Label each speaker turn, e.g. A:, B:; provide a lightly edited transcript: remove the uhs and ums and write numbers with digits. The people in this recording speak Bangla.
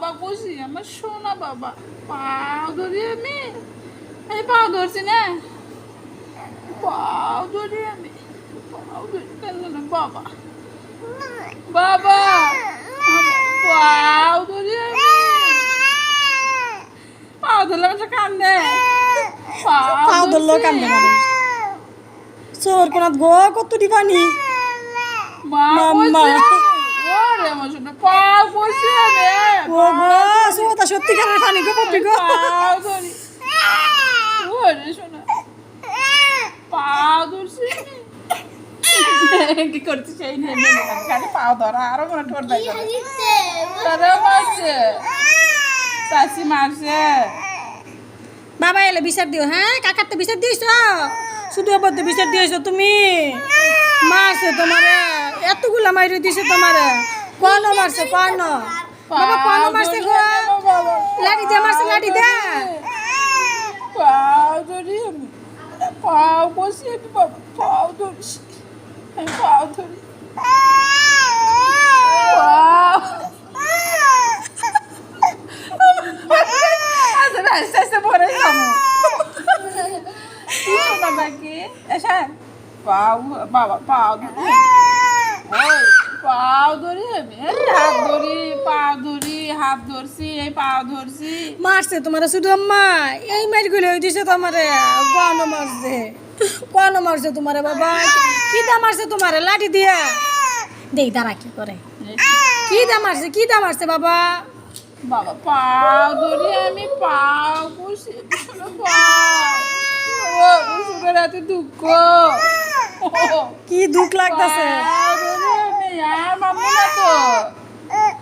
A: বাবা খুশি আমার সোনা বাবা পাও ধরি আমি এই পাও ধরছি না পাও ধরি আমি পাও ধরি না বাবা বাবা পাও ধরি আমি পাও ধরলে মানুষ কান্দে
B: পাও ধরলেও কান্দে মানুষ চোর কোনাত গো কত দিবানি মাম্মা
A: ওরে আমার সোনা পাও বসে আমি
B: ও গো সোতা সত্যিকারের পানি গো পপি গো
A: পাও ধরি ওরে সোনা পাও ধরছি কি করছিস এই নিয়ে খালি পাও ধরা আরো মনে ঠোঁট দেয় তারা মারছে চাষি মারছে
B: বাবা এলে বিচার দিও হ্যাঁ কাকার তো বিচার দিয়েছ শুধু আবার তো বিচার দিয়েছ তুমি মারছে তোমারে এতগুলা মাইরে দিছে তোমারে কোন মারছে কোন বাবা কোন মারছে গো লাঠি দে মারছে লাঠি দে
A: পাও ধরি আমি পাও বসে আমি বাবা পাও ধরছি আমি পাও ধরি পাও আস্তে আস্তে পরে যাবো বাবা কি এসে পাও বাবা পাও ধরি ওই পাও ধরি আমি হাত ধরি পাও ধরি হাত ধরছি এই পাও ধরছি
B: মারছে তোমারে শুধু আম্মা এই মার গুলো দিছে তোমারে কোন মারছে তোমারে বাবা কি দা মারছে তোমারে লাঠি দিয়া দেই দাঁড়া কি করে কি দা মারছে বাবা
A: বাবা পাও ধরি আমি পাও বসে পাও শুনে রাতে দুঃখ
B: কি দুঃখ লাগতেছে
A: পাও ধরি আমি আর মামু না তো